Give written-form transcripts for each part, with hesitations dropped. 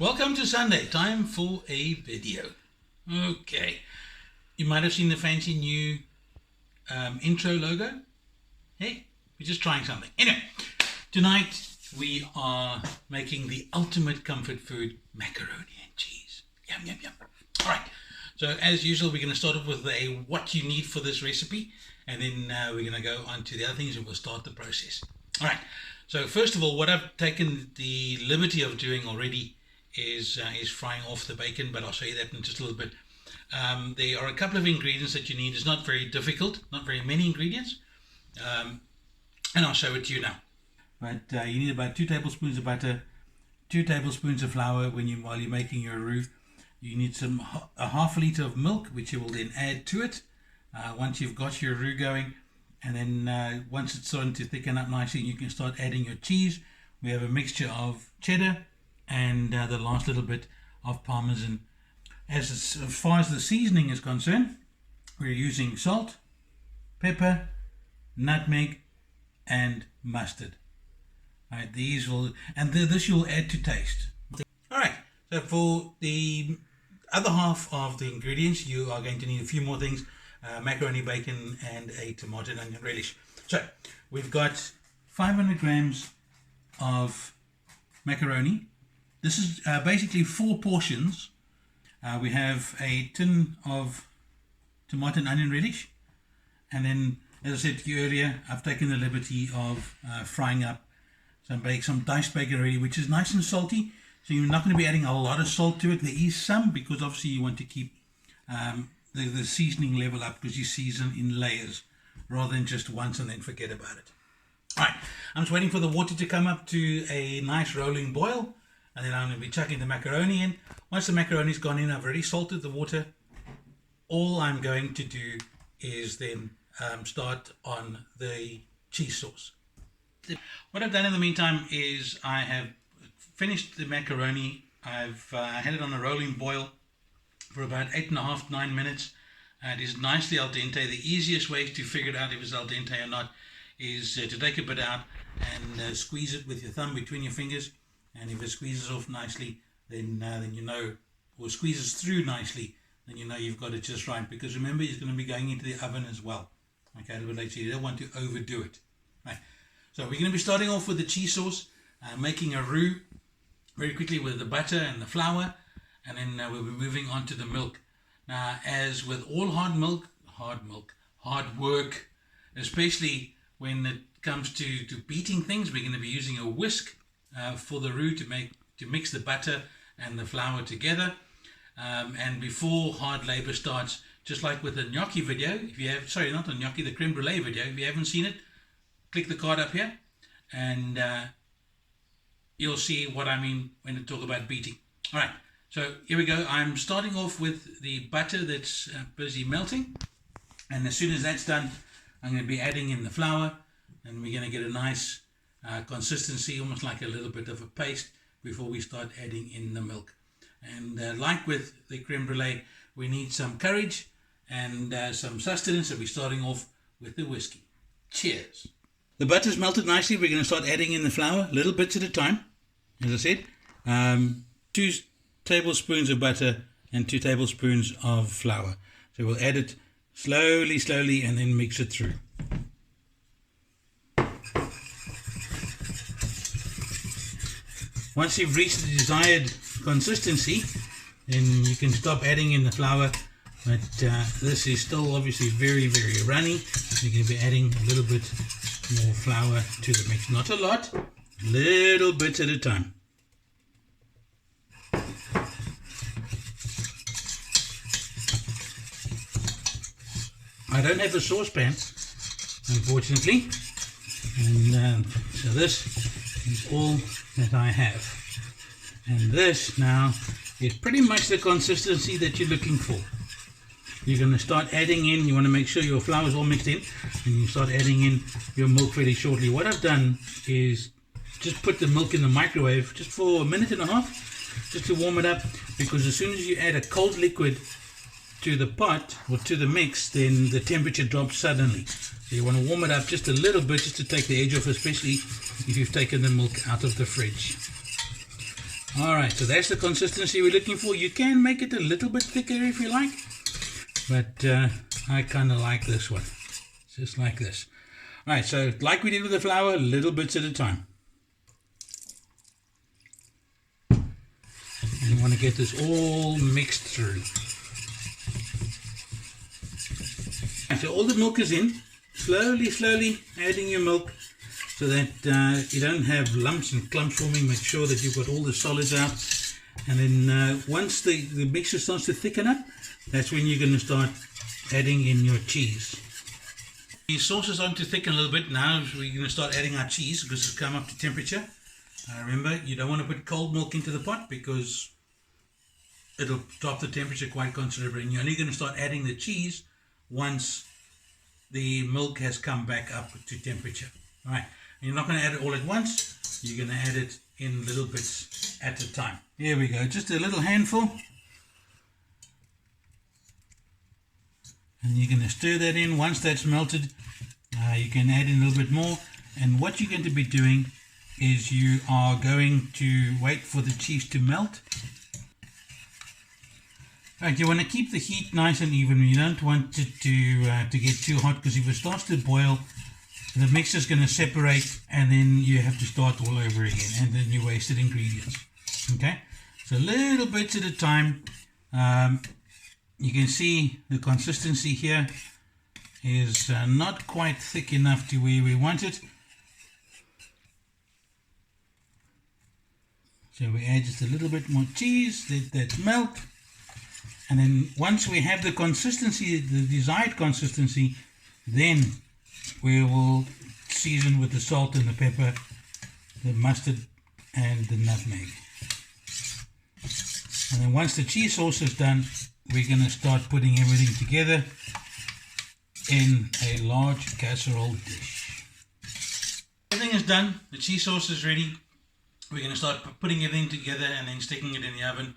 Welcome to Sunday, time for a video. Okay, you might have seen the fancy new intro logo. Hey, we're just trying something. Anyway, tonight we are making the ultimate comfort food, macaroni and cheese. Yum, yum, yum. All right, so as usual, we're going to start off with what you need for this recipe, and then we're going to go on to the other things and we'll start the process. All right, so first of all, what I've taken the liberty of doing already is frying off the bacon, but I'll show you that in just a little bit. There are a couple of ingredients that you need. It's not very difficult, not very many ingredients, and I'll show it to you now. But you need about 2 tablespoons of butter, 2 tablespoons of flour while you're making your roux. You need a half a liter of milk, which you will then add to it once you've got your roux going, and then once it's starting to thicken up nicely, you can start adding your cheese. We have a mixture of cheddar and the last little bit of parmesan. As far as the seasoning is concerned, we're using salt, pepper, nutmeg, and mustard. All right, these will, and this you'll add to taste. All right, so for the other half of the ingredients, you are going to need a few more things: macaroni, bacon, and a tomato and onion relish. So we've got 500 grams of macaroni. This is basically 4 portions. We have a tin of tomato and onion relish, and then, as I said to you earlier, I've taken the liberty of frying up some diced bacon already, which is nice and salty. So you're not going to be adding a lot of salt to it. There is some, because obviously you want to keep the seasoning level up, because you season in layers rather than just once and then forget about it. All right, I'm just waiting for the water to come up to a nice rolling boil. And then I'm going to be chucking the macaroni in. Once the macaroni's gone in, I've already salted the water. All I'm going to do is then start on the cheese sauce. What I've done in the meantime is I have finished the macaroni. I've had it on a rolling boil for about 8.5 to 9 minutes. It is nicely al dente. The easiest way to figure out if it's al dente or not is to take a bit out and squeeze it with your thumb between your fingers. And if it squeezes off nicely, then you know, or squeezes through nicely, then you know you've got it just right. Because remember, it's going to be going into the oven as well. Okay, a little bit later. You don't want to overdo it. Right. So we're going to be starting off with the cheese sauce, making a roux very quickly with the butter and the flour, and then we'll be moving on to the milk. Now, as with all hard work, especially when it comes to beating things, we're going to be using a whisk for the roux to mix the butter and the flour together. And before hard labor starts, just like with the gnocchi video, if you have, sorry, not the gnocchi, the creme brulee video, if you haven't seen it, click the card up here and you'll see what I mean when I talk about beating. All right, so here we go. I'm starting off with the butter that's busy melting, and as soon as that's done, I'm going to be adding in the flour, and we're going to get a nice consistency, almost like a little bit of a paste, before we start adding in the milk. And like with the creme brulee, we need some courage and some sustenance, so we're starting off with the whiskey. Cheers. The butter's melted nicely. We're going to start adding in the flour, little bits at a time. As I said, 2 tablespoons of butter and 2 tablespoons of flour. So we'll add it slowly, and then mix it through. Once you've reached the desired consistency, then you can stop adding in the flour, but this is still obviously very, very runny. We're going to be adding a little bit more flour to the mix. Not a lot, little bits at a time. I don't have a saucepan, unfortunately, and so this is all that I have. And this now is pretty much the consistency that you're looking for. You're going to start adding in, you want to make sure your flour is all mixed in, and you start adding in your milk fairly shortly. What I've done is just put the milk in the microwave just for 1.5 minutes, just to warm it up, because as soon as you add a cold liquid to the pot or to the mix, then the temperature drops suddenly. So you want to warm it up just a little bit, just to take the edge off, especially if you've taken the milk out of the fridge. Alright, so that's the consistency we're looking for. You can make it a little bit thicker if you like, but I kind of like this one, just like this. Alright, so like we did with the flour, little bits at a time. And you want to get this all mixed through. And so all the milk is in, slowly adding your milk, so that you don't have lumps and clumps forming. Make sure that you've got all the solids out. And then once the mixture starts to thicken up, that's when you're going to start adding in your cheese. The sauce is on to thicken a little bit. Now we're going to start adding our cheese because it's come up to temperature. Remember, you don't want to put cold milk into the pot because it'll drop the temperature quite considerably. And you're only going to start adding the cheese once the milk has come back up to temperature. All right. You're not going to add it all at once. You're going to add it in little bits at a time. Here we go, just a little handful. And you're going to stir that in. Once that's melted, you can add in a little bit more. And what you're going to be doing is you are going to wait for the cheese to melt. Right, you want to keep the heat nice and even. You don't want it to get too hot, because if it starts to boil, the mixture is going to separate, and then you have to start all over again, and then you wasted ingredients. Okay, so little bits at a time. You can see the consistency here is not quite thick enough to where we want it. So we add just a little bit more cheese, let that melt. And then once we have the consistency, the desired consistency, then we will season with the salt and the pepper, the mustard and the nutmeg. And then once the cheese sauce is done, we're going to start putting everything together in a large casserole dish. Everything is done, the cheese sauce is ready. We're going to start putting everything together and then sticking it in the oven.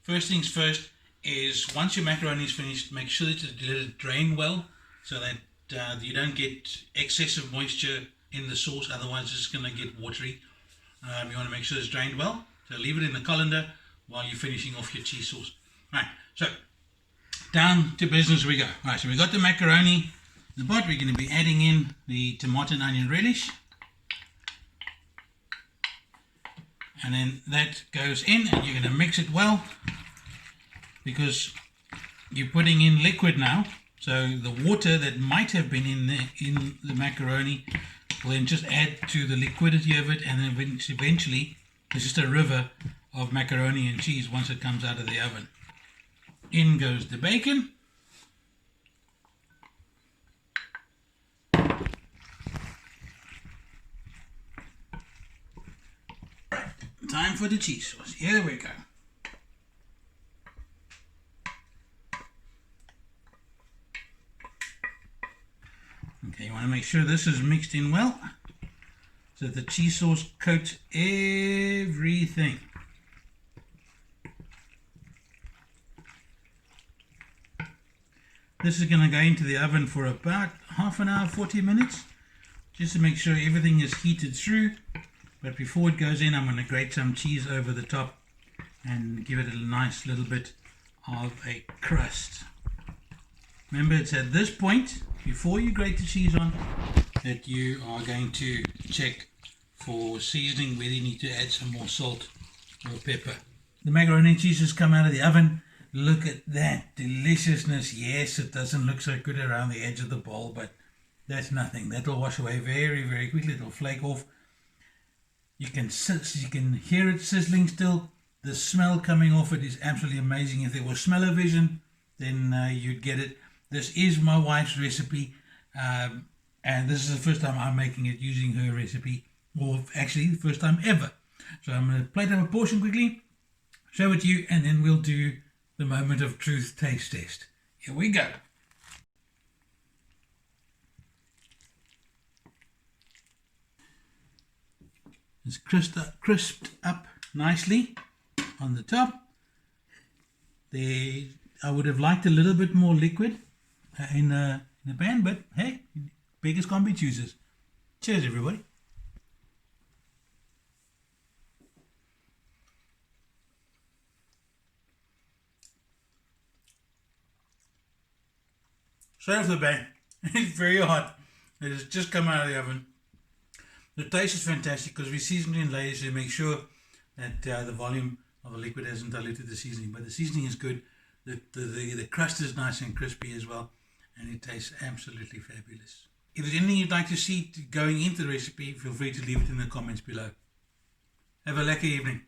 First things first is, once your macaroni is finished, make sure that you let it drain well, so that you don't get excessive moisture in the sauce, otherwise it's going to get watery. You want to make sure it's drained well, so leave it in the colander while you're finishing off your cheese sauce. Right, so down to business we go. Right, so we've got the macaroni in the pot. We're going to be adding in the tomato and onion relish. And then that goes in, and you're going to mix it well, because you're putting in liquid now. So the water that might have been in the macaroni will then just add to the liquidity of it, and then eventually it's just a river of macaroni and cheese once it comes out of the oven. In goes the bacon. Time for the cheese sauce. Here we go. Okay, you want to make sure this is mixed in well, so that the cheese sauce coats everything. This is going to go into the oven for about half an hour, 40 minutes, just to make sure everything is heated through. But before it goes in, I'm going to grate some cheese over the top and give it a nice little bit of a crust. Remember, it's at this point, before you grate the cheese on, that you are going to check for seasoning, whether you need to add some more salt or pepper. The macaroni and cheese has come out of the oven. Look at that deliciousness. Yes, it doesn't look so good around the edge of the bowl, but that's nothing. That'll wash away very, very quickly. It'll flake off. You can hear it sizzling still. The smell coming off it is absolutely amazing. If there was smell-o-vision, then you'd get it. This is my wife's recipe, and this is the first time I'm making it using her recipe, or actually the first time ever. So I'm going to plate up a portion quickly, show it to you, and then we'll do the moment of truth taste test. Here we go. It's crisped up nicely on the top. I would have liked a little bit more liquid in the pan, but hey, beggars can't be choosers. Cheers, everybody. straight off the bat. It's very hot. It has just come out of the oven. The taste is fantastic because we seasoned it in layers to make sure that the volume of the liquid hasn't diluted the seasoning. But the seasoning is good. The crust is nice and crispy as well, and it tastes absolutely fabulous. If there's anything you'd like to see going into the recipe, feel free to leave it in the comments below. Have a lekker evening.